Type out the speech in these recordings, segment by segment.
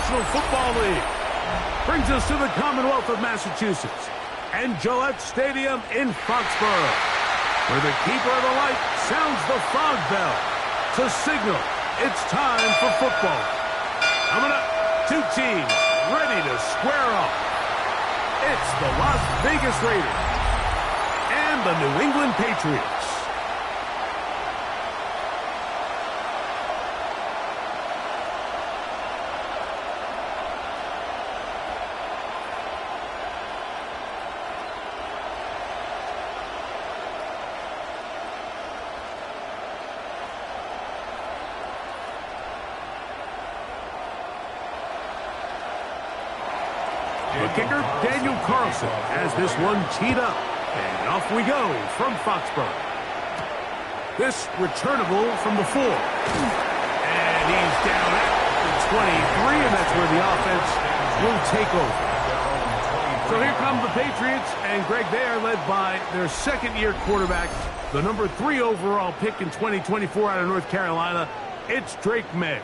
National Football League. Brings us to the Commonwealth of Massachusetts and Gillette Stadium in Foxborough, where the keeper of the light sounds the fog bell to signal it's time for football. Coming up, two teams ready to square off. It's the Las Vegas Raiders and the New England Patriots. The kicker, Daniel Carlson, has this one teed up. And off we go from Foxborough. This returnable from the 4. And he's down at the 23, and that's where the offense will take over. So here come the Patriots, and Greg, they are led by their second-year quarterback, the number 3 overall pick in 2024 out of North Carolina. It's Drake May.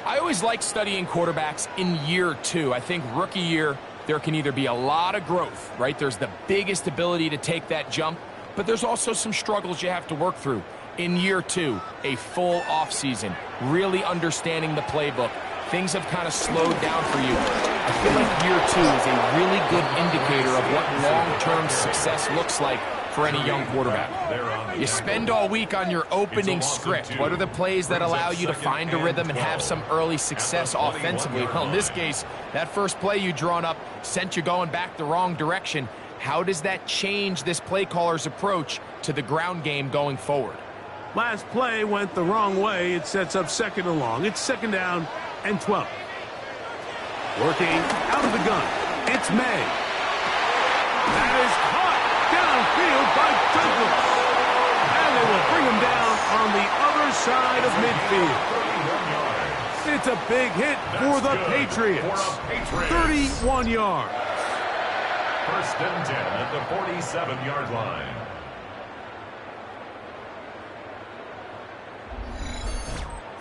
I always like studying quarterbacks in year 2. I think rookie year, there can either be a lot of growth, right? There's the biggest ability to take that jump, but there's also some struggles you have to work through. In year 2, a full offseason, really understanding the playbook. Things have kind of slowed down for you. I feel like year 2 is a really good indicator of what long-term success looks like for any young quarterback. You spend all week on your opening script. What are the plays that allow you to find a rhythm and have some early success offensively? Well, in this case, that first play you drawn up sent you going back the wrong direction. How does that change this play caller's approach to the ground game going forward? Last play went the wrong way. It sets up second and long. It's second down and 12. Working out of the gun. It's May. That is caught downfield by Douglas. And they will bring him down on the other side of midfield. It's a big hit for the Patriots. 31 yards. First and 10 at the 47-yard line.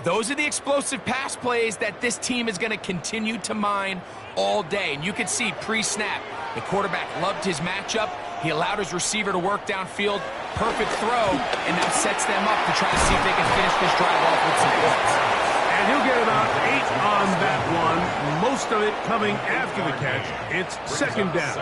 Those are the explosive pass plays that this team is going to continue to mine all day. And you can see pre-snap, the quarterback loved his matchup. He allowed his receiver to work downfield. Perfect throw, and now sets them up to try to see if they can finish this drive off with some points. And he'll get about 8 on that one. Most of it coming after the catch. It's second down.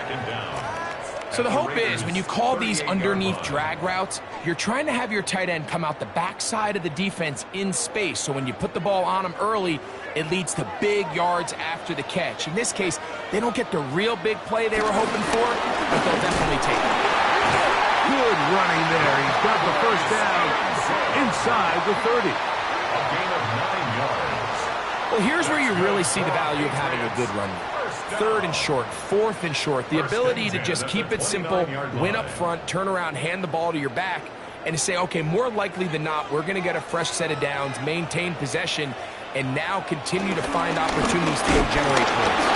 So the hope is when you call these underneath drag routes, you're trying to have your tight end come out the backside of the defense in space. So when you put the ball on him early, it leads to big yards after the catch. In this case, they don't get the real big play they were hoping for, but they'll definitely take it. Good running there. He's got the first down inside the 30. A gain of 9 yards. Well, here's where you really see the value of having a good run. 3rd and short, 4th and short. The ability to just keep it simple, win up front, turn around, hand the ball to your back, and to say, okay, more likely than not, we're going to get a fresh set of downs, maintain possession, and now continue to find opportunities to generate points.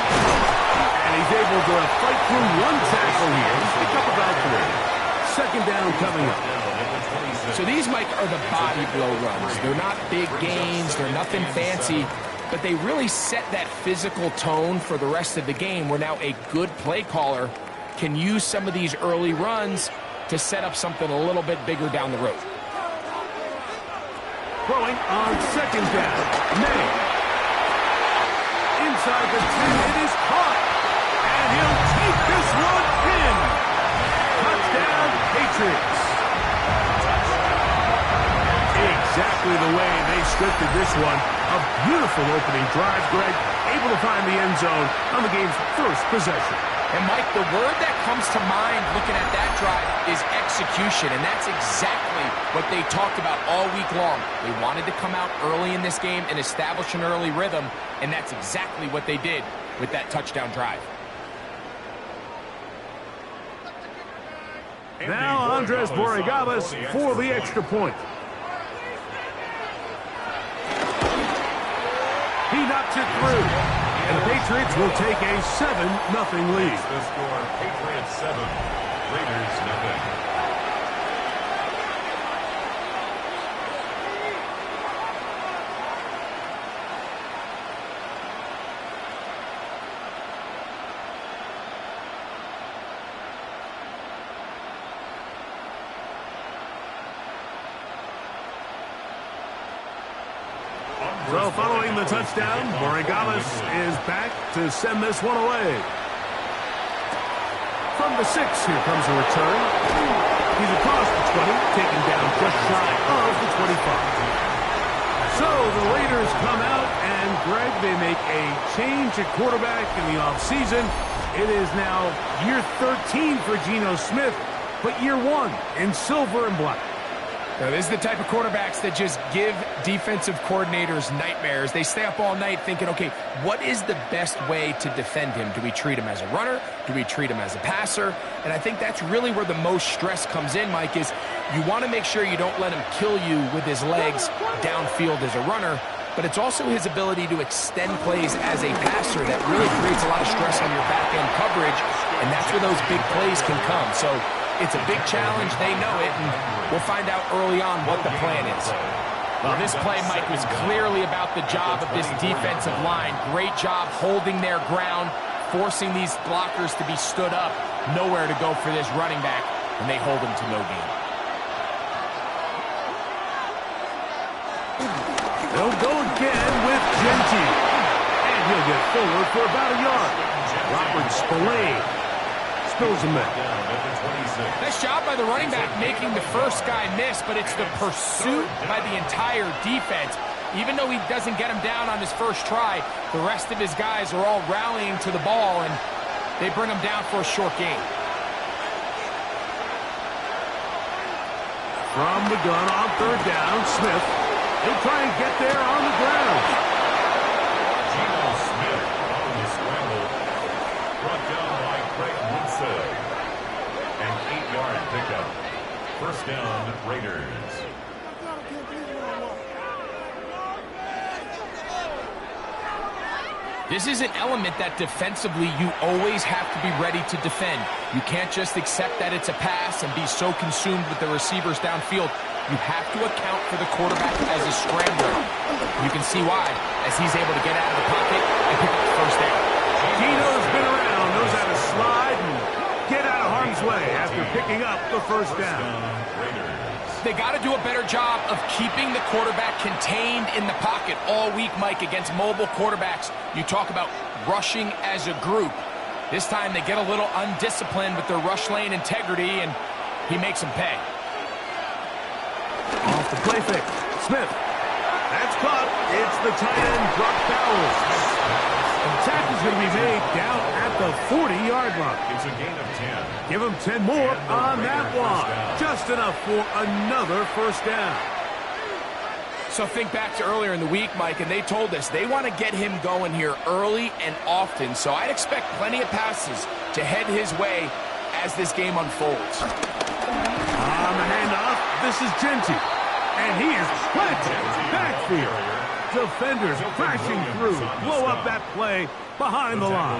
And he's able to fight through one tackle here. Pick up about 3. Second down coming up. So these, Mike, are the body blow runs. They're not big gains. They're nothing fancy. But they really set that physical tone for the rest of the game where now a good play caller can use some of these early runs to set up something a little bit bigger down the road. Throwing on second down. May. Inside the 10, it is caught. And he'll take this one in. Touchdown, Patriots. Exactly the way they scripted this one. A beautiful opening drive, Greg. Able to find the end zone on the game's first possession. And, Mike, the word that comes to mind looking at that drive is execution, and that's exactly what they talked about all week long. They wanted to come out early in this game and establish an early rhythm, and that's exactly what they did with that touchdown drive. Now Andres Borregales for the extra point. He knocks it through. And the Patriots will take a 7-0 lead. The score, Patriots 7, Raiders 0. So following the touchdown, Borregales is back to send this one away. From the 6, here comes a return. He's across the 20, taken down just shy of the 25. So the Raiders come out, and Greg, they make a change at quarterback in the offseason. It is now year 13 for Geno Smith, but year 1 in silver and black. Now, this is the type of quarterbacks that just give defensive coordinators nightmares. They stay up all night thinking, okay, what is the best way to defend him? Do we treat him as a runner? Do we treat him as a passer? And I think that's really where the most stress comes in, Mike, is you want to make sure you don't let him kill you with his legs downfield as a runner, but it's also his ability to extend plays as a passer that really creates a lot of stress on your back-end coverage, and that's where those big plays can come. So it's a big challenge. They know it, and we'll find out early on what the plan is. Well, this play, Mike, was clearly about the job of this defensive line. Great job holding their ground, forcing these blockers to be stood up. Nowhere to go for this running back, and they hold him to no gain. They'll go again with Genty. And he'll get forward for about a yard. Robert Spillane spills him in. Nice job by the running back making the first guy miss, but it's the pursuit by the entire defense. Even though he doesn't get him down on his first try, the rest of his guys are all rallying to the ball, and they bring him down for a short gain. From the gun on third down, Smith. He'll try and get there on the ground. Geno Smith on the scramble. Brought down by Craig Woodson. An 8-yard pickup. First down, Raiders. This is an element that defensively you always have to be ready to defend. You can't just accept that it's a pass and be so consumed with the receivers downfield. You have to account for the quarterback as a scrambler. You can see why, as he's able to get out of the pocket and pick up the first down. Geno's been around, knows how to slide and get out of harm's way after picking up the first down. They got to do a better job of keeping the quarterback contained in the pocket all week, Mike, against mobile quarterbacks. You talk about rushing as a group. This time they get a little undisciplined with their rush lane integrity, and he makes them pay. Off the play fake. Smith. That's caught. It's the tight end, Brock Bowers. The tackle's going to be made down at the 40-yard line. It's a gain of 10. Give him 10 more on that one. Just enough for another first down. So think back to earlier in the week, Mike, and they told us they want to get him going here early and often. So I'd expect plenty of passes to head his way as this game unfolds. On the handoff, this is Genty. And he is planted backfield. Defenders crashing through. Blow up that play behind the line.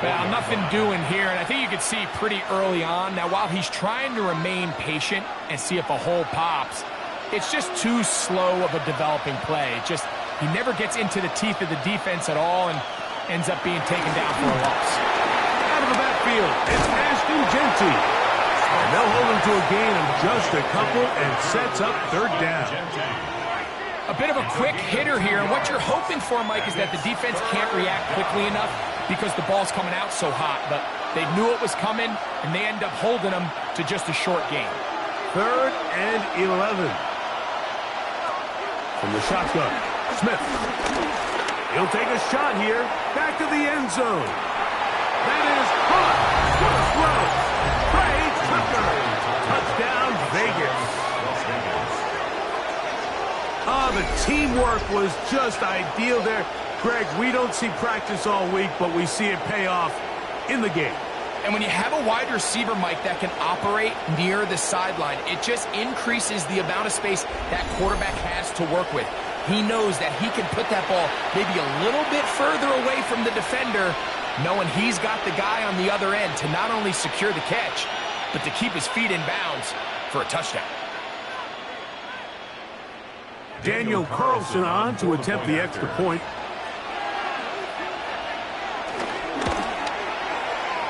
Well, nothing doing here, and I think you can see pretty early on. Now, while he's trying to remain patient and see if a hole pops, it's just too slow of a developing play. He never gets into the teeth of the defense at all and ends up being taken down for a loss. Out of the backfield, it's Ashton Genty. And they'll hold him to a gain of just a couple and sets up third down. A bit of a quick hitter here, and what you're hoping for, Mike, is that the defense can't react quickly enough because the ball's coming out so hot. But they knew it was coming, and they end up holding them to just a short gain. 3rd and 11. From the shotgun, Smith. He'll take a shot here. Back to the end zone. That is caught. What a throw. Trey Tucker. Touchdown, Vegas. Oh, the teamwork was just ideal there. Greg, we don't see practice all week, but we see it pay off in the game. And when you have a wide receiver, Mike, that can operate near the sideline, it just increases the amount of space that quarterback has to work with. He knows that he can put that ball maybe a little bit further away from the defender, knowing he's got the guy on the other end to not only secure the catch, but to keep his feet in bounds for a touchdown. Daniel Carlson on to attempt the extra point.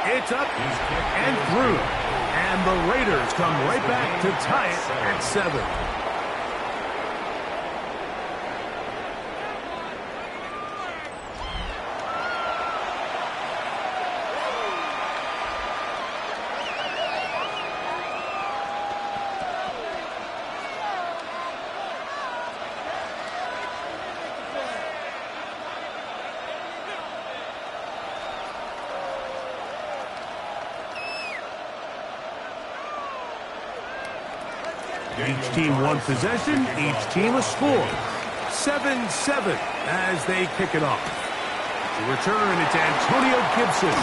It's up and through. And the Raiders come right back to tie it at 7. Each team one possession, each team a score. 7-7 as they kick it off. To return, it's Antonio Gibson.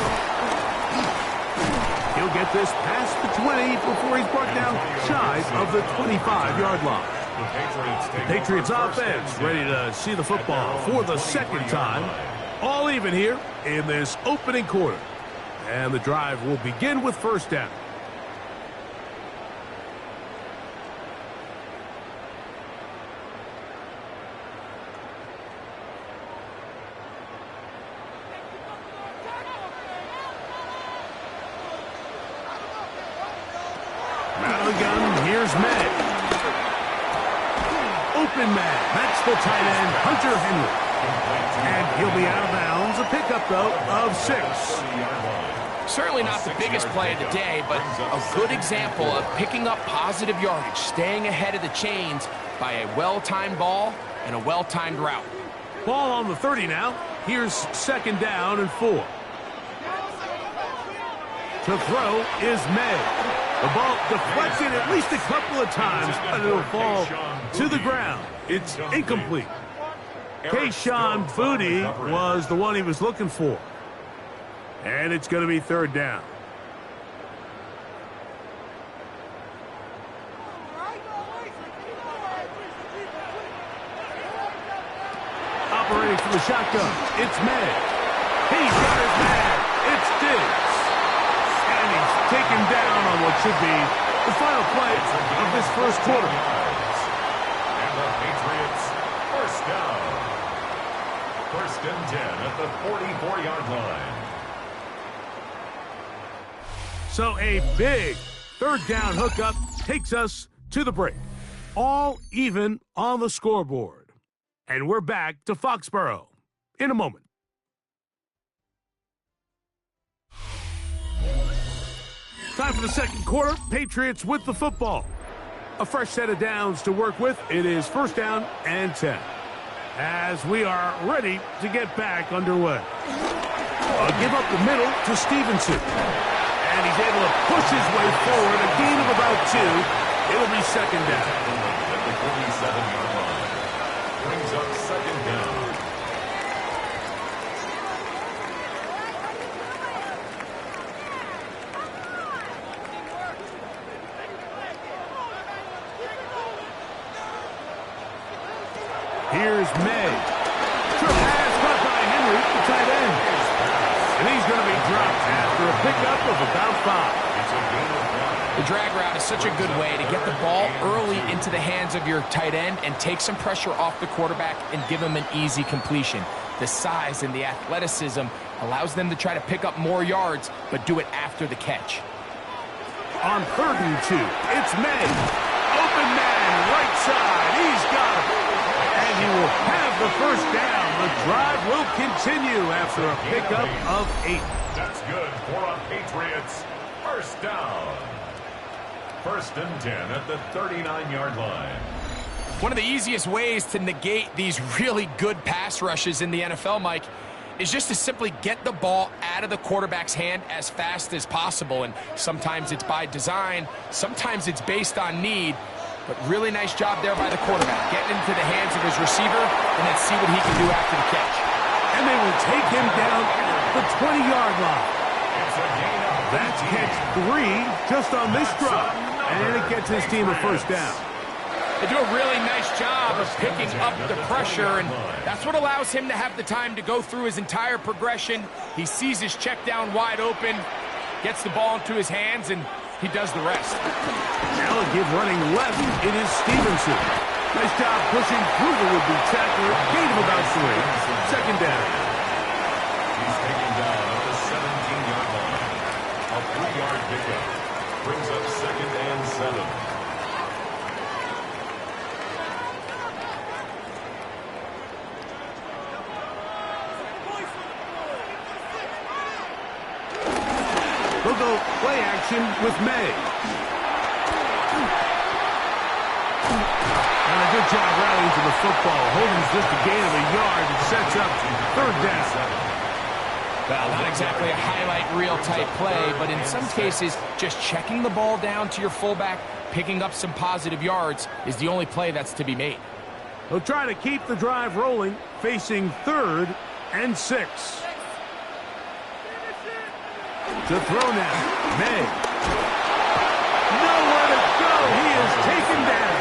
He'll get this past the 20 before he's brought down shy of the 25-yard line. The Patriots offense ready to see the football for the second time. All even here in this opening quarter. And the drive will begin with first down. Gun, here's May. Open man. That's the tight end, Hunter Henry. And he'll be out of bounds. A pickup, though, of 6. Certainly not the biggest play of the day, but a good example of picking up positive yardage, staying ahead of the chains by a well-timed ball and a well-timed route. Ball on the 30 now. Here's second down and 4. To throw is May. The ball deflected at least a couple of times, but it'll fall to the ground. It's incomplete. Kayshon Boutte was the one he was looking for. And it's going to be third down. Operating from the shotgun, it's May. He's got his man. It's Diggs. And he's taken down on what should be the final play of this first quarter. And the Patriots first down. First and 10 at the 44-yard line. So a big third down hookup takes us to the break. All even on the scoreboard. And we're back to Foxborough in a moment. Time for the second quarter. Patriots with the football. A fresh set of downs to work with. It is first down and 10. As we are ready to get back underway. Give up the middle to Stevenson. And he's able to push his way forward. A gain of about 2. It'll be second down. At the 47-yard line. Brings up second down. Here's May. Short pass caught by Henry, the tight end. And he's going to be dropped after a pickup of about 5. The drag route is such a good way to get the ball early into the hands of your tight end and take some pressure off the quarterback and give him an easy completion. The size and the athleticism allows them to try to pick up more yards, but do it after the catch. On 3rd and 2, it's May. Open man, right side. He's got it. And he will have the first down. The drive will continue after a pickup of 8. That's good for a Patriots first down. First and 10 at the 39-yard line. One of the easiest ways to negate these really good pass rushes in the NFL, Mike, is just to simply get the ball out of the quarterback's hand as fast as possible. And sometimes it's by design, sometimes it's based on need. But really nice job there by the quarterback, getting into the hands of his receiver, and then see what he can do after the catch. And they will take him down the 20-yard line. It's a gain of That's catch 3 just on this drive. And it gets his team a first down. They do a really nice job of picking up the pressure, and that's what allows him to have the time to go through his entire progression. He sees his check down wide open, gets the ball into his hands, and he does the rest. Now a give running left. It is Stevenson. Nice job pushing through the would-be tackler. Gain of about 3. Second down. He's taken down at the 17-yard line. A 3-yard pickup. Brings up second and 7. They'll go play action with May. And a good job rallying to the football. Holding's just a gain of a yard. It sets up third down. Well, not exactly a highlight reel type play, but in some cases, just checking the ball down to your fullback, picking up some positive yards is the only play that's to be made. They'll try to keep the drive rolling, facing 3rd and 6. To throw now, May. Nowhere to go. He is taken down.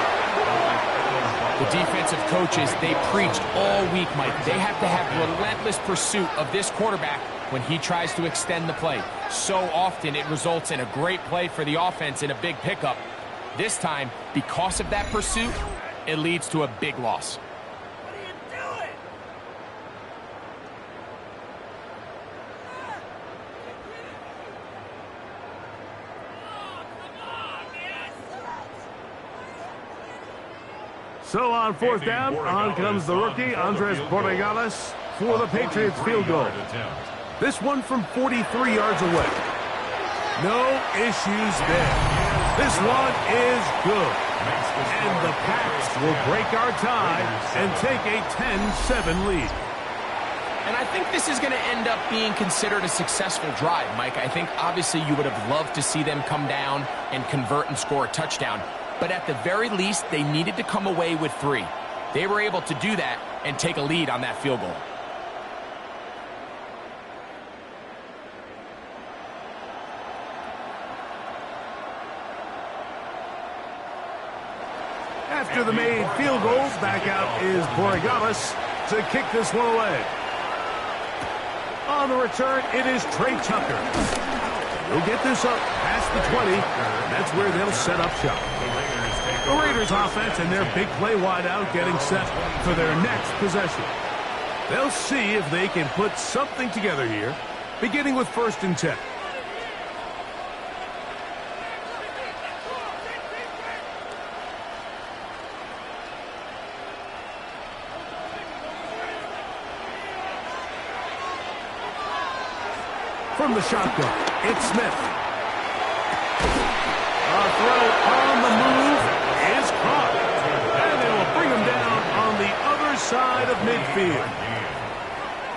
The defensive coaches, they preached all week, Mike. They have to have relentless pursuit of this quarterback when he tries to extend the play. So often it results in a great play for the offense and a big pickup. This time, because of that pursuit, it leads to a big loss. So on 4th down, on comes the rookie, Andres Borregales, for the Patriots field goal. This one from 43 yards away. No issues there. This one is good. And the Pats will break our tie and take a 10-7 lead. And I think this is going to end up being considered a successful drive, Mike. I think obviously you would have loved to see them come down and convert and score a touchdown. But at the very least, they needed to come away with 3. They were able to do that and take a lead on that field goal. After the made field goals, back out is Borregales to kick this one away. On the return, it is Trey Tucker. He'll get this up past the 20, and that's where they'll set up shop. The Raiders offense and their big play wideout getting set for their next possession. They'll see if they can put something together here, beginning with 1st and 10. From the shotgun, it's Smith. A throw on the move is caught. And they will bring him down on the other side of midfield.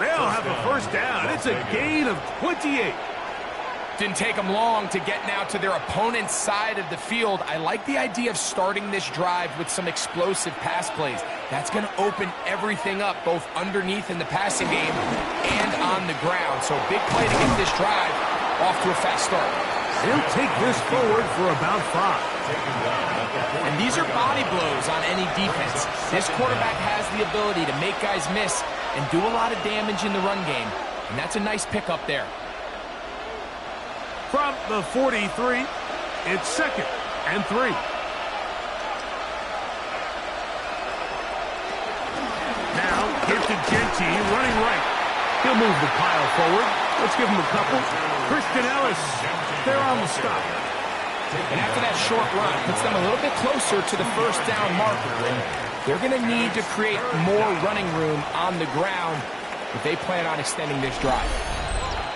They'll have a 1st down. It's a gain of 28. Didn't take them long to get now to their opponent's side of the field. I like the idea of starting this drive with some explosive pass plays. That's going to open everything up, both underneath in the passing game and on the ground. So big play to get this drive off to a fast start. They'll take this forward for about 5. And these are body blows on any defense. This quarterback has the ability to make guys miss and do a lot of damage in the run game. And that's a nice pickup there. From the 43, it's 2nd and 3. Now, give to Genty, running right. He'll move the pile forward. Let's give him a couple. Christian Ellis, they're on the stop. And after that short run, puts them a little bit closer to the 1st down marker. And they're going to need to create more running room on the ground if they plan on extending this drive.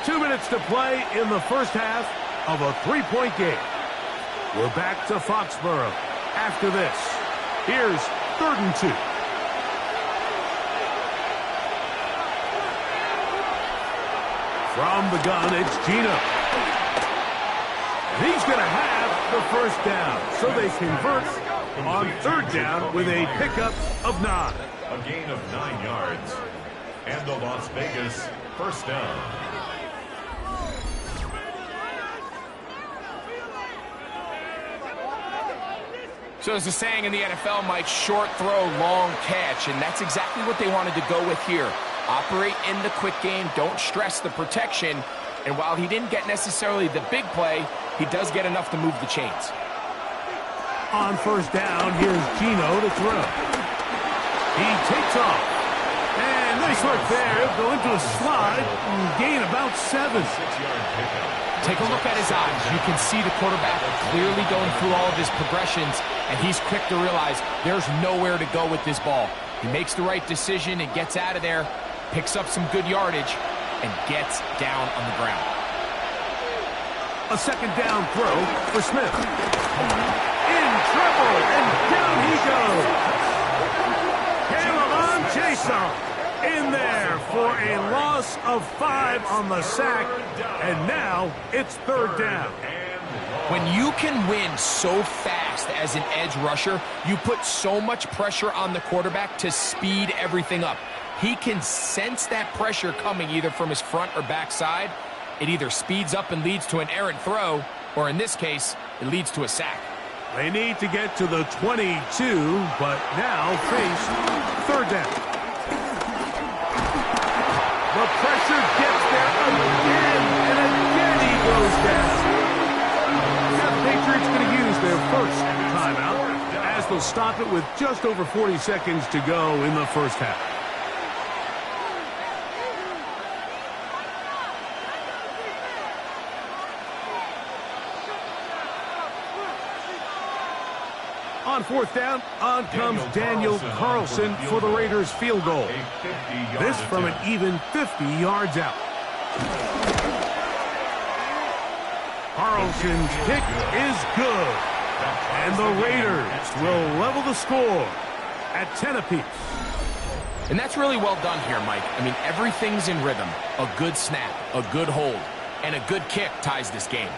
2 minutes to play in the 1st half of a 3-point game. We're back to Foxborough after this. Here's 3rd and 2. From the gun, it's Gino. And he's going to have the 1st down. So they convert on 3rd down with a pickup of 9. A gain of 9 yards. And the Las Vegas 1st down. So there's a saying in the NFL, Mike, short throw, long catch, and that's exactly what they wanted to go with here. Operate in the quick game, don't stress the protection, and while he didn't get necessarily the big play, he does get enough to move the chains. On 1st down, here's Gino to throw. He takes off. And nice work there. He'll go into a slide and gain about 7. Take a look at his eyes. You can see the quarterback clearly going through all of his progressions, and he's quick to realize there's nowhere to go with this ball. He makes the right decision and gets out of there, picks up some good yardage, and gets down on the ground. A 2nd down throw for Smith. In trouble, and down he goes. Caleb on chase on. in there for a loss of 5 on the sack, and now it's third down. When you can win so fast as an edge rusher, you put so much pressure on the quarterback to speed everything up. He can sense that pressure coming either from his front or back side. It either speeds up and leads to an errant throw, or in this case, it leads to a sack. They need to get to the 22, but now face third down. The pressure gets there again, and again he goes down. Now the Patriots going to use their first timeout as they'll stop it with just over 40 seconds to go in the first half. On fourth down, on comes Daniel Carlson for the Raiders field goal. This from an even 50 yards out. Carlson's kick is good. And the Raiders will level the score at 10 apiece. And that's really well done here, Mike. I mean, everything's in rhythm. A good snap, a good hold, and a good kick ties this game.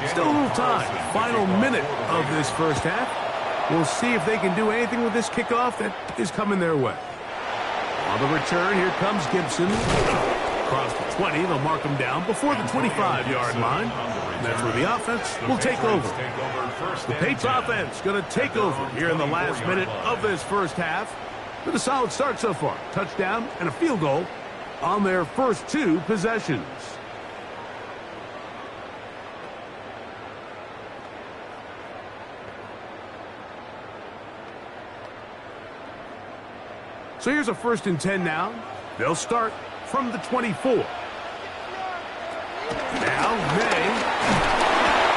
Still a little time. Final minute of this first half. We'll see if they can do anything with this kickoff that is coming their way. On the return, here comes Gibson. Across the 20, they'll mark him down before the 25-yard line. And that's where the offense will take over. The Patriots offense going to take over here in the last minute of this first half. With a solid start so far. Touchdown and a field goal on their first 2 possessions. So here's a 1st and 10 now. They'll start from the 24. Now May.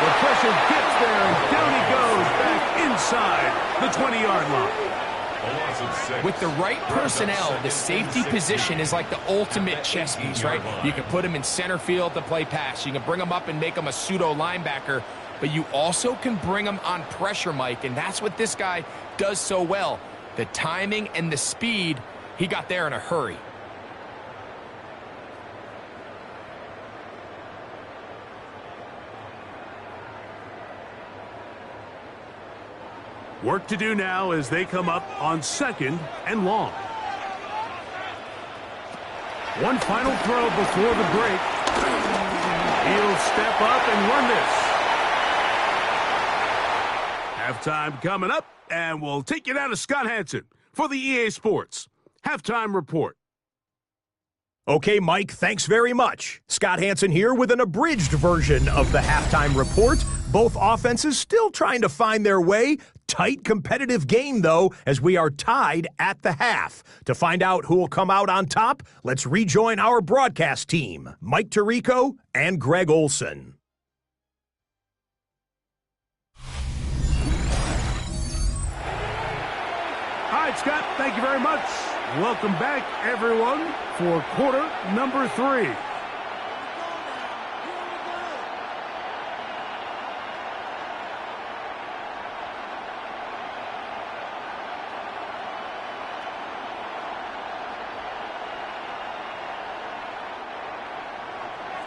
The pressure gets there, and down he goes back inside the 20-yard line. With the right personnel, the safety position is like the ultimate chess piece, right? You can put him in center field to play pass. You can bring him up and make him a pseudo linebacker, but you also can bring him on pressure, Mike, and that's what this guy does so well. The timing and the speed, he got there in a hurry. Work to do now as they come up on 2nd and long. One final throw before the break. He'll step up and run this. Halftime coming up, and we'll take you down to Scott Hanson for the EA Sports Halftime Report. Okay, Mike, thanks very much. Scott Hanson here with an abridged version of the Halftime Report. Both offenses still trying to find their way. Tight competitive game, though, as we are tied at the half. To find out who will come out on top, let's rejoin our broadcast team, Mike Tirico and Greg Olson. All right, Scott, thank you very much. Welcome back, everyone, for quarter number 3.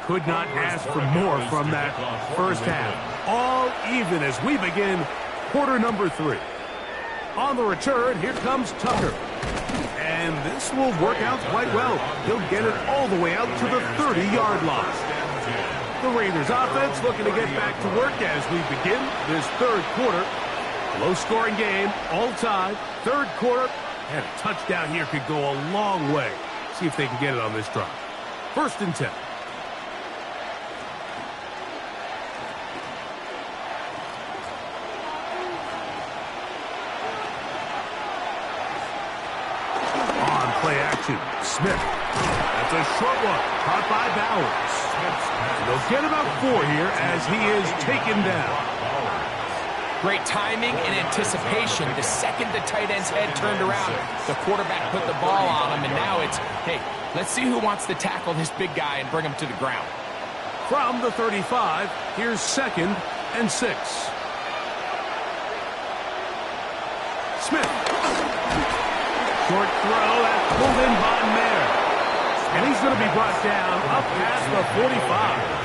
Could not ask for more from that first half. All even as we begin quarter number 3. On the return, here comes Tucker. And this will work out quite well. He'll get it all the way out to the 30-yard line. The Raiders offense looking to get back to work as we begin this third quarter. Low-scoring game, all tied. Third quarter, and a touchdown here could go a long way. See if they can get it on this drive. 1st and 10. Smith. That's a short one. Caught by Bowers. They'll get about 4 here as he is taken down. Great timing and anticipation. The second the tight end's head turned around, the quarterback put the ball on him, and now it's, hey, let's see who wants to tackle this big guy and bring him to the ground. From the 35, here's 2nd and 6. Smith. Short throw, that's pulled in by Mayer. And he's going to be brought down up past the 45.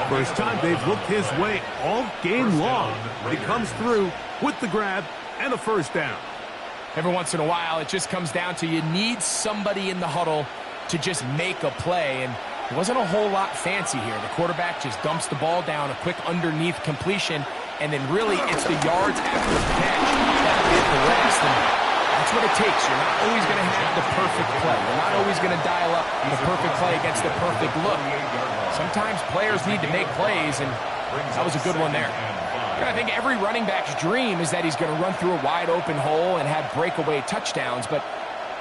First time they've looked his way all game long. He comes through with the grab and a first down. Every once in a while, it just comes down to you need somebody in the huddle to just make a play, and it wasn't a whole lot fancy here. The quarterback just dumps the ball down, a quick underneath completion, and then really it's the yards after the catch that get the rest. And that's what it takes. You're not always going to have the perfect play. You're not always going to dial up the perfect play against the perfect look. Sometimes players need to make plays, and that was a good one there. And I think every running back's dream is that he's going to run through a wide-open hole and have breakaway touchdowns, but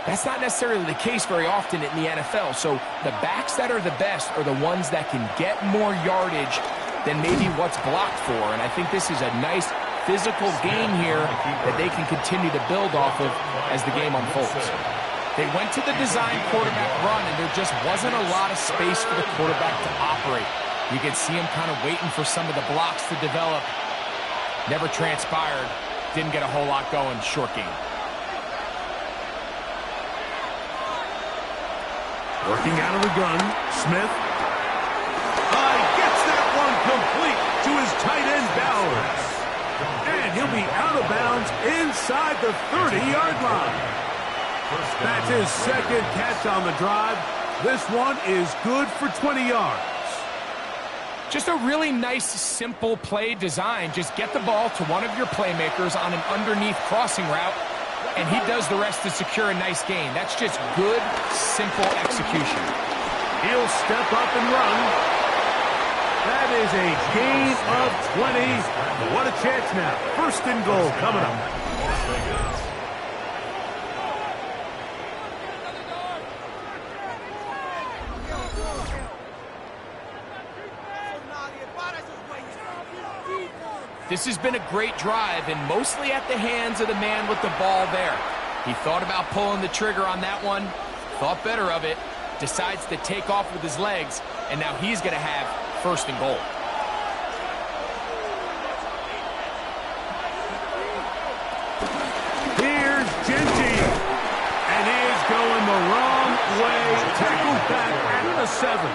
that's not necessarily the case very often in the NFL. So the backs that are the best are the ones that can get more yardage than maybe what's blocked for, and I think this is a nice physical game here that they can continue to build off of as the game unfolds. They went to the design quarterback run, and there just wasn't a lot of space for the quarterback to operate. You could see him kind of waiting for some of the blocks to develop. Never transpired. Didn't get a whole lot going. Short game. Working out of the gun, Smith. Gets that one complete to his tight end, Bowers. And he'll be out of bounds inside the 30-yard line. That's his second catch on the drive. This one is good for 20 yards. Just a really nice, simple play design. Just get the ball to one of your playmakers on an underneath crossing route, and he does the rest to secure a nice gain. That's just good, simple execution. He'll step up and run. That is a gain of 20. What a chance now. 1st and goal coming up. This has been a great drive, and mostly at the hands of the man with the ball there. He thought about pulling the trigger on that one, thought better of it, decides to take off with his legs, and now he's going to have 1st and goal. Here's Genty, and he is going the wrong way. Tackled back at the 7.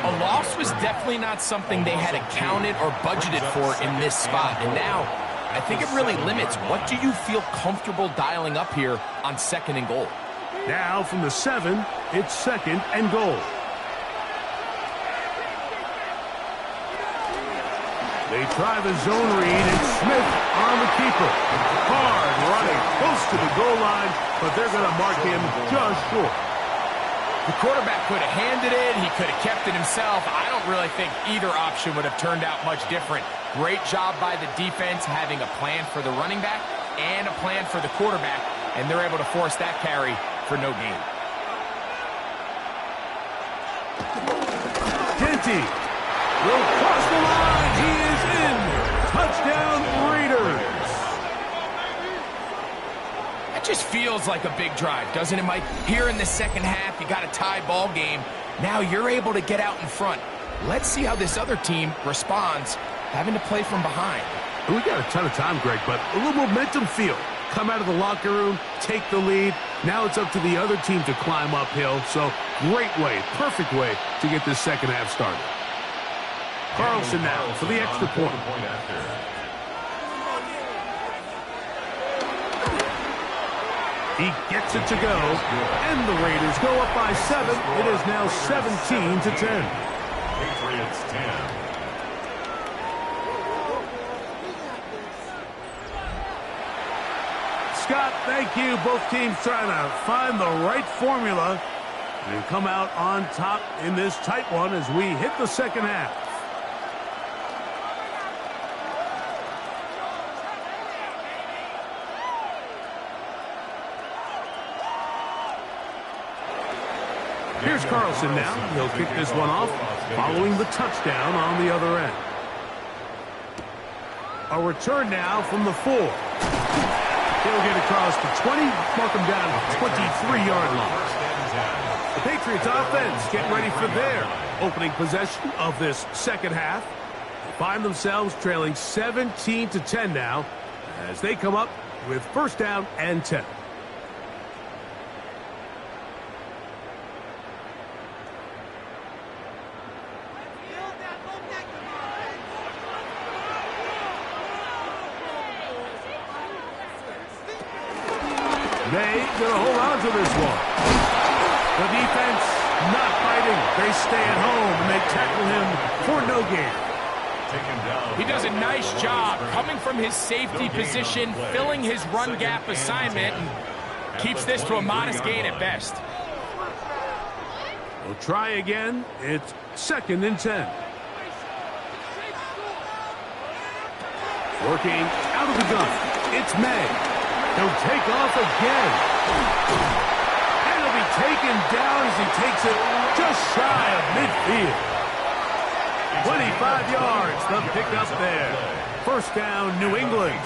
A loss was definitely not something they had accounted or budgeted for in this spot. And now, I think it really limits what do you feel comfortable dialing up here on 2nd and goal. Now from the 7, it's 2nd and goal. They try the zone read, and Smith on the keeper. Hard running close to the goal line, but they're going to mark him just short. The quarterback could have handed it. He could have kept it himself. I don't really think either option would have turned out much different. Great job by the defense having a plan for the running back and a plan for the quarterback, and they're able to force that carry for no gain. Genty will cross the line. He is in. Touchdown, Raiders. Just feels like a big drive, doesn't it, Mike? Here in the second half, you got a tie ball game. Now you're able to get out in front. Let's see how this other team responds, having to play from behind. We got a ton of time, Greg, but a little momentum feel. Come out of the locker room, take the lead. Now it's up to the other team to climb uphill. So great way, perfect way to get this second half started. Carlson now for the extra point. He gets it to go, and the Raiders go up by 7. It is now 17-10. Patriots 10. Scott, thank you. Both teams trying to find the right formula and come out on top in this tight one as we hit the second half. Here's Carlson now. He'll kick this one off following the touchdown on the other end. A return now from the 4. He'll get across the 20, mark him down at the 23-yard line. The Patriots offense getting ready for their opening possession of this second half. They find themselves trailing 17-10 now as they come up with first down and 10. They gonna hold on to this one. The defense not fighting. They stay at home and they tackle him for no gain. He does a nice job coming from his safety position, filling his run gap assignment, and keeps this to a modest gain at best. We'll try again. It's 2nd and 10. Working out of the gun. It's May. He'll take off again. And he'll be taken down as he takes it just shy of midfield. 25 yards, the pickup there. First down, New England.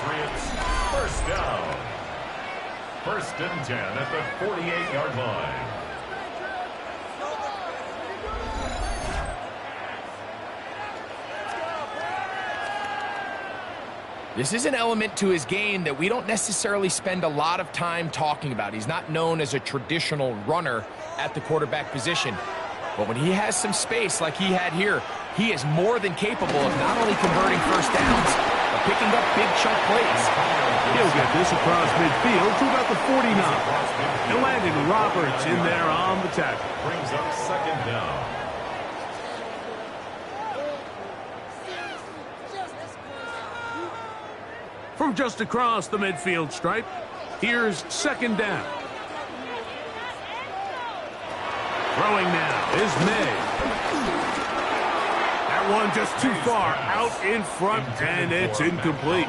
First down. 1st and 10 at the 48-yard line. This is an element to his game that we don't necessarily spend a lot of time talking about. He's not known as a traditional runner at the quarterback position. But when he has some space like he had here, he is more than capable of not only converting first downs, but picking up big chunk plays. He'll get this across midfield to about the 49. And landed Roberts in there on the tackle. Brings up 2nd down. From just across the midfield stripe, here's 2nd down. Throwing now is May. That one just too far out in front, and it's incomplete.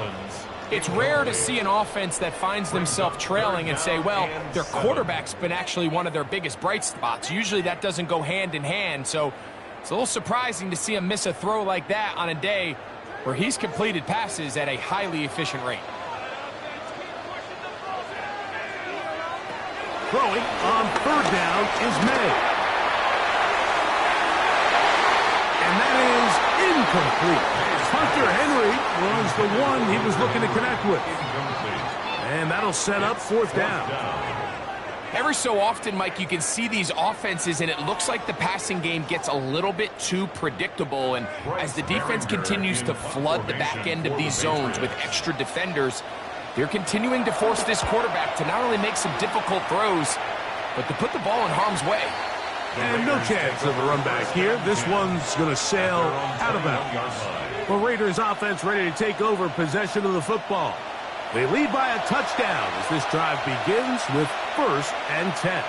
It's rare to see an offense that finds themselves trailing and say, well, their quarterback's been actually one of their biggest bright spots. Usually that doesn't go hand in hand, so it's a little surprising to see him miss a throw like that on a day where he's completed passes at a highly efficient rate. Throwing on 3rd down is May. And that is incomplete. Hunter Henry was the one he was looking to connect with. And that'll set up 4th down. Every so often, Mike, you can see these offenses, and it looks like the passing game gets a little bit too predictable. And as the defense continues to flood the back end of these zones with extra defenders, they're continuing to force this quarterback to not only make some difficult throws, but to put the ball in harm's way. And no chance of a run back here. This one's going to sail out of bounds. Well, Raiders offense ready to take over possession of the football. They lead by a touchdown as this drive begins with 1st and 10.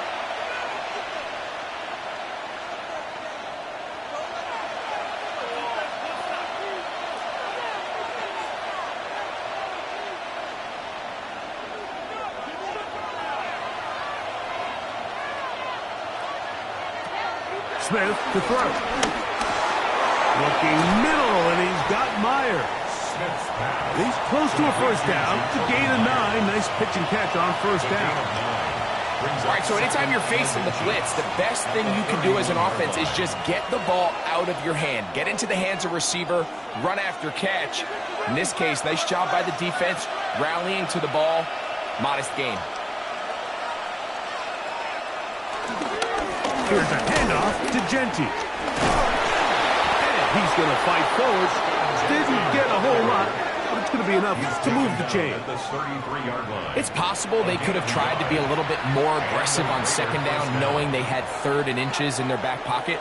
Smith to throw. Looking middle, and he's got Myers. He's close to a first down to gain a 9. Nice pitch and catch on first down. All right, so anytime you're facing the blitz, the best thing you can do as an offense is just get the ball out of your hand. Get into the hands of receiver, run after catch. In this case, nice job by the defense, rallying to the ball. Modest gain. Here's a handoff to Genty. And he's going to fight forward. Didn't get a whole lot, but it's going to be enough to move the chain. It's possible they could have tried to be a little bit more aggressive on 2nd down, knowing they had 3rd and inches in their back pocket.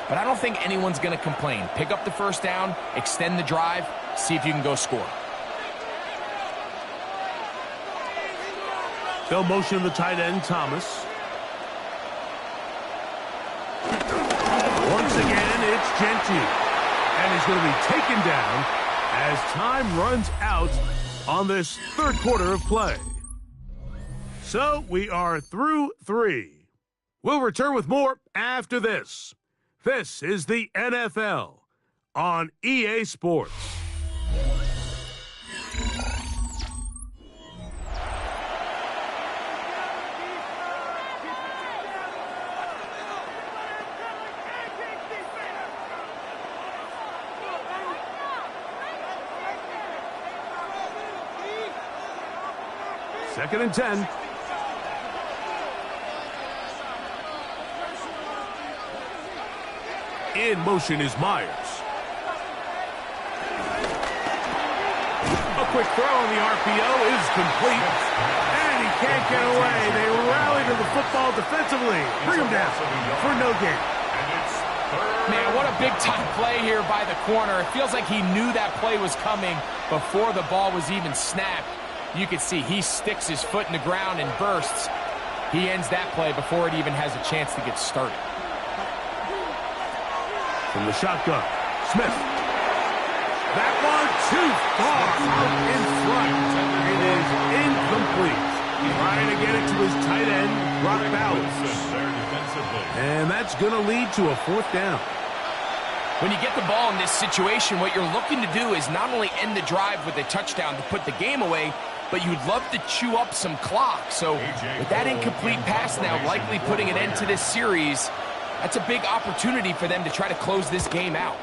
But I don't think anyone's going to complain. Pick up the first down, extend the drive, see if you can go score. They'll motion the tight end, Thomas. Once again, it's Genty. And he's going to be taken down as time runs out on this 3rd quarter of play. So we are through 3. We'll return with more after this. This is the NFL on EA Sports. 2nd and 10. In motion is Myers. A quick throw on the RPO is complete. And he can't get away. They rally to the football defensively. Bring him down for no gain. Man, what a big-time play here by the corner. It feels like he knew that play was coming before the ball was even snapped. You can see he sticks his foot in the ground and bursts. He ends that play before it even has a chance to get started. From the shotgun, Smith. That one too far out in front. It is incomplete. Trying to get it to his tight end, Brock Bowers. And that's going to lead to a 4th down. When you get the ball in this situation, what you're looking to do is not only end the drive with a touchdown to put the game away, but you'd love to chew up some clock. So with that incomplete pass now likely putting an end to this series, that's a big opportunity for them to try to close this game out.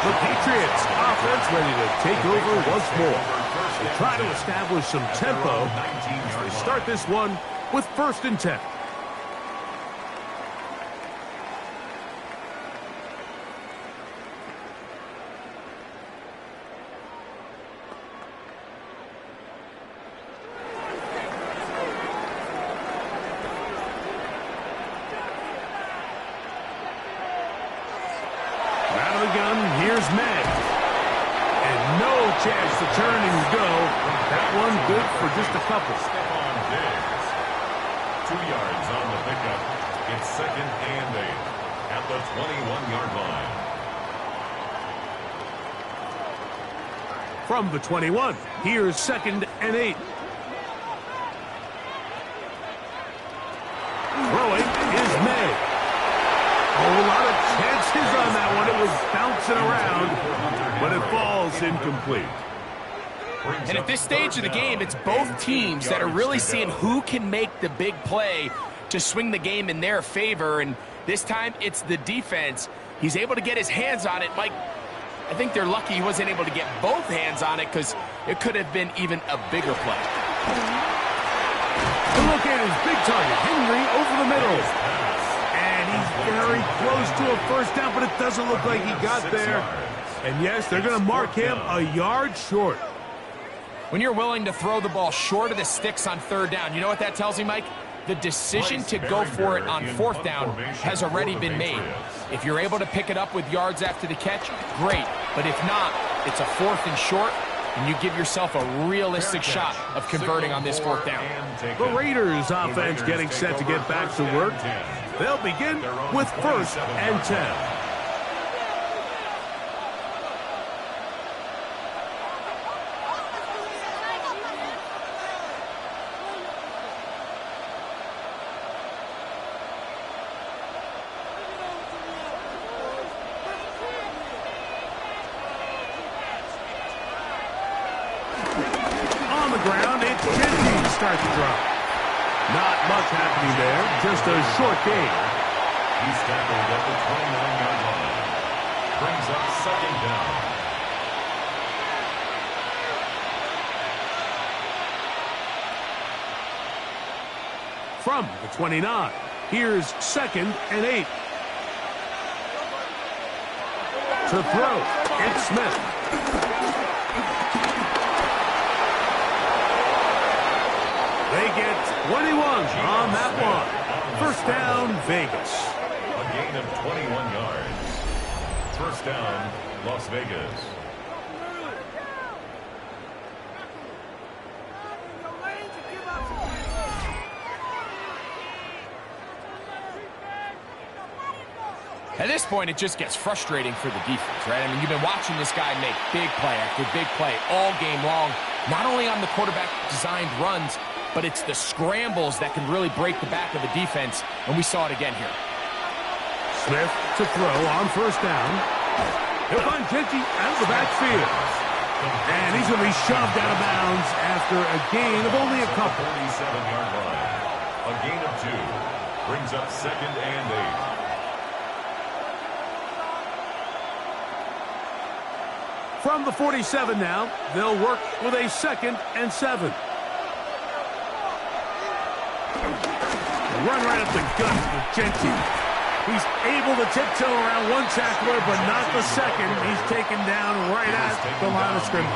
The Patriots offense ready to take over once more. They try to establish some tempo. They start this one with 1st and 10. Out of the gun, here's Meg. And no chance to turn and go. That one good for just a couple. 2 yards on the pickup. It's 2nd and 8 at the 21-yard line. From the 21, here's 2nd and 8. Throwing is May. A whole lot of chances on that one. It was bouncing around, but it falls incomplete. And at this stage of the game, it's both teams that are really seeing who can make the big play to swing the game in their favor. And this time, it's the defense. He's able to get his hands on it. Mike, I think they're lucky he wasn't able to get both hands on it because it could have been even a bigger play. To look at his big target, Henry over the middle. And he's very close to a 1st down, but it doesn't look like he got there. And yes, they're going to mark him a yard short. When you're willing to throw the ball short of the sticks on 3rd down, you know what that tells me, Mike? The decision to go for it on 4th down has already been made. If you're able to pick it up with yards after the catch, great. But if not, it's a 4th and short, and you give yourself a realistic shot of converting on this 4th down. The Raiders offense getting set to get back to work. They'll begin with 1st and 10. On the ground, it's 15 start to drop. Not much happening there, just a short gain. He's tackled at the 29-yard line. Brings up 2nd down. From the 29, here's 2nd and 8. To throw, it's Smith. They get 21 on that one. 1st down, Vegas. A gain of 21 yards. 1st down, Las Vegas. At this point, it just gets frustrating for the defense, right? I mean, you've been watching this guy make big play after big play all game long, not only on the quarterback-designed runs, but it's the scrambles that can really break the back of the defense, and we saw it again here. Smith to throw on 1st down. He'll find Genty out of the backfield. And he's going to be shoved out of bounds after a gain of only a couple. 47-yard line. A gain of 2. Brings up 2nd and 8. From the 47 now, they'll work with a 2nd and 7. Run right up the gut with Gentry. He's able to tiptoe around one tackler, but not the second. He's taken down right at the line of scrimmage.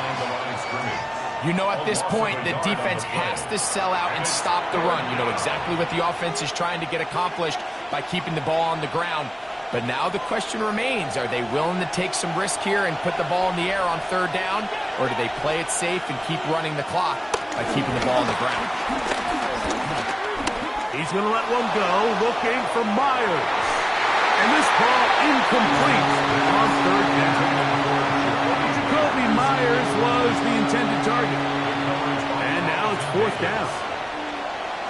You know, at this point, the defense has to sell out and stop the run. You know exactly what the offense is trying to get accomplished by keeping the ball on the ground. But now the question remains, are they willing to take some risk here and put the ball in the air on 3rd down? Or do they play it safe and keep running the clock by keeping the ball on the ground? He's going to let one go, looking for Myers. And this ball incomplete on 3rd down. Jacoby Myers was the intended target. And now it's 4th down.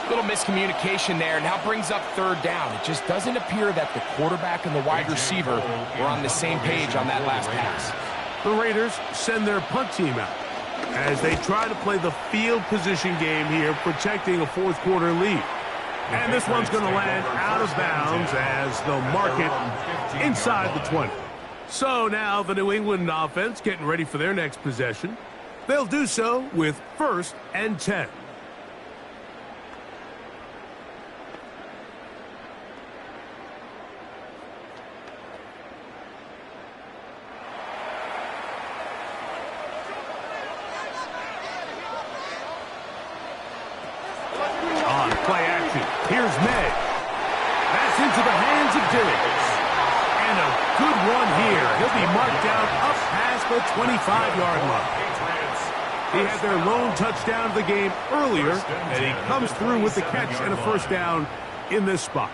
Little miscommunication there, now brings up 3rd down. It just doesn't appear that the quarterback and the wide receiver were on the same page on that last pass. The Raiders send their punt team out as they try to play the field position game here, protecting a 4th quarter lead. And this one's going to land out of bounds as they'll mark it inside the 20. So now the New England offense getting ready for their next possession. They'll do so with 1st and 10. On play action, here's May. That's into the hands of Diggs. And a good one here. He'll be marked down up past the 25-yard line. He had their lone touchdown of the game earlier, and he comes through with the catch and a 1st down in this spot.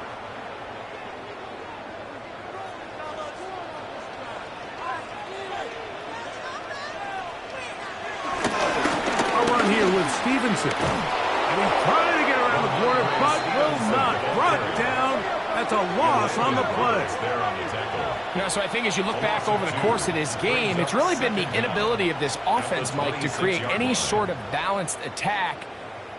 A run here with Stevenson. And he's trying to get around the corner, but will not. Brought down. That's a loss on the play. You know, so I think as you look back over the course of this game, it's really been the inability of this offense, Mike, to create any sort of balanced attack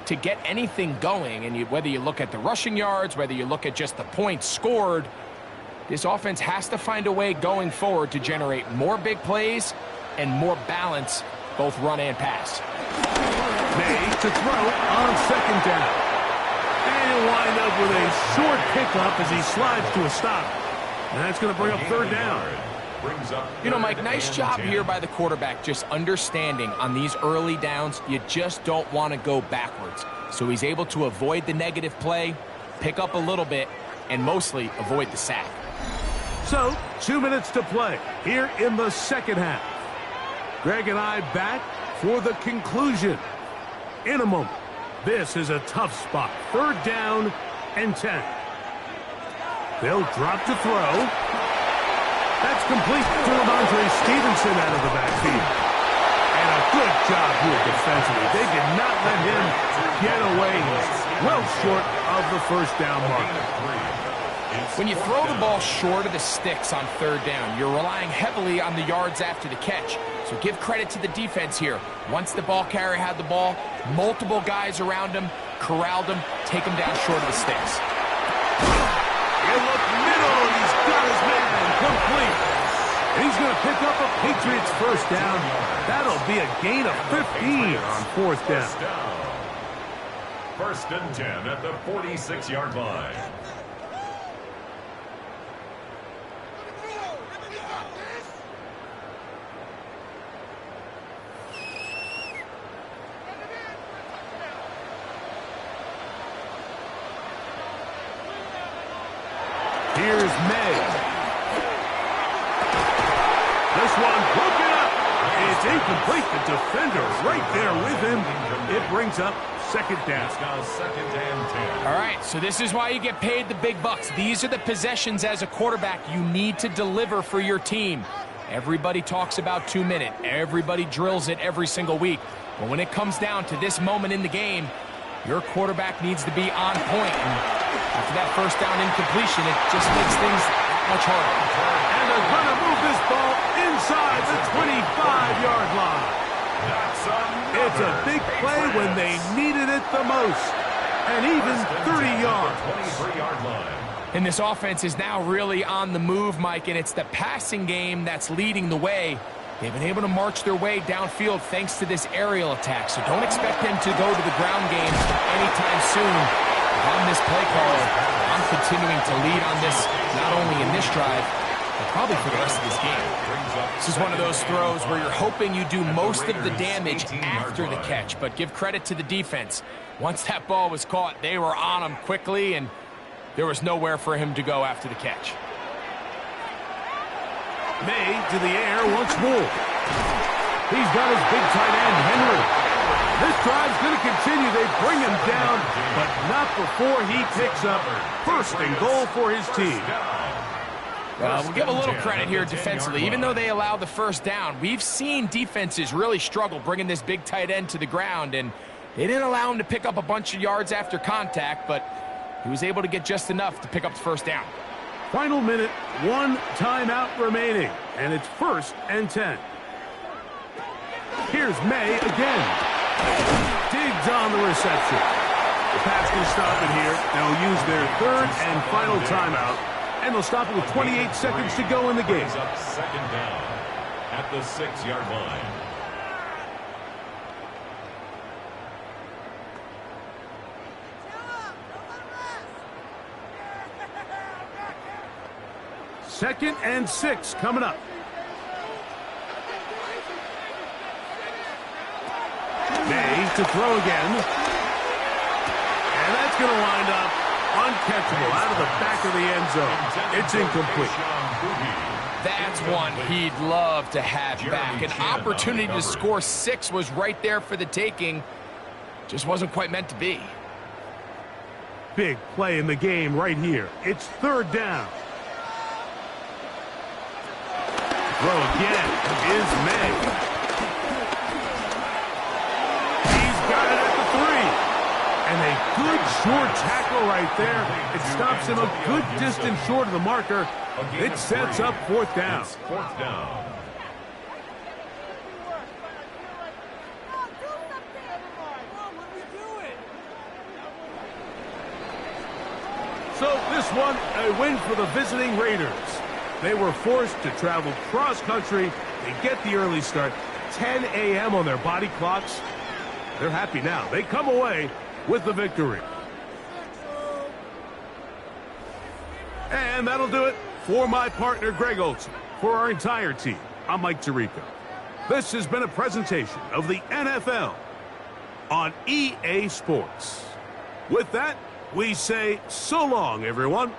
to get anything going. And whether you look at the rushing yards, whether you look at just the points scored, this offense has to find a way going forward to generate more big plays and more balance, both run and pass. May to throw on 2nd down. And he'll wind up with a short pickup as he slides to a stop. And that's going to bring up 3rd down. You know, Mike, nice job here by the quarterback, just understanding on these early downs, you just don't want to go backwards. So he's able to avoid the negative play, pick up a little bit, and mostly avoid the sack. So, 2 minutes to play here in the 2nd half. Greg and I back for the conclusion in a moment. This is a tough spot. 3rd down and 10. They'll drop to throw. That's complete to Ramondre Stevenson out of the backfield. And a good job here defensively. They did not let him get away. Well short of the 1st down marker. When you throw the ball short of the sticks on 3rd down, you're relying heavily on the yards after the catch. So give credit to the defense here. Once the ball carrier had the ball, multiple guys around him, corralled him, take him down short of the sticks. He'll look middle, and he's got his man complete. And he's going to pick up a Patriots 1st down. That'll be a gain of 15 on 4th down. 1st and 10 at the 46-yard line. Here's May. This one broken up. It's incomplete. The defender right there with him. It brings up 2nd down. It's now 2nd and 10. All right, so this is why you get paid the big bucks. These are the possessions as a quarterback you need to deliver for your team. Everybody talks about 2-minute. Everybody drills it every single week. But when it comes down to this moment in the game, your quarterback needs to be on point. And after that 1st down incompletion, it just makes things that much harder. And they're going to move this ball inside the 25-yard line. It's a big play when they needed it the most. And even 30 yards. 23-yard line. And this offense is now really on the move, Mike, and it's the passing game that's leading the way. They've been able to march their way downfield thanks to this aerial attack, so don't expect them to go to the ground game anytime soon. On this play call, I'm continuing to lead on this, not only in this drive, but probably for the rest of this game. This is one of those throws where you're hoping you do most of the damage after the catch, but give credit to the defense. Once that ball was caught, they were on him quickly, and there was nowhere for him to go after the catch. May to the air once more. He's got his big tight end, Henry. This drive's going to continue. They bring him down, but not before he picks up first and goal for his team. We'll give a little credit here defensively. Even though they allowed the first down, we've seen defenses really struggle bringing this big tight end to the ground, and they didn't allow him to pick up a bunch of yards after contact, but he was able to get just enough to pick up the first down. Final minute, 1 timeout remaining, and it's 1st and 10. Here's May again. Digs on the reception. The pass can stop it here. They'll use their 3rd and final timeout, and they'll stop it with 28 seconds to go in the game. Up 2nd down at the 6-yard line. Second and 6 coming up. May to throw again. And that's going to wind up uncatchable out of the back of the end zone. It's incomplete. That's one he'd love to have back. An opportunity to score 6 was right there for the taking. Just wasn't quite meant to be. Big play in the game right here. It's 3rd down. Throw again is May. He's got it at the 3. And a good short tackle right there. It stops him a good distance short of the marker. It sets up 4th down. 4th down. So this one, a win for the visiting Raiders. They were forced to travel cross-country. They get the early start, 10 a.m. on their body clocks. They're happy now. They come away with the victory. And that'll do it for my partner, Greg Olson. For our entire team, I'm Mike Tirico. This has been a presentation of the NFL on EA Sports. With that, we say so long, everyone.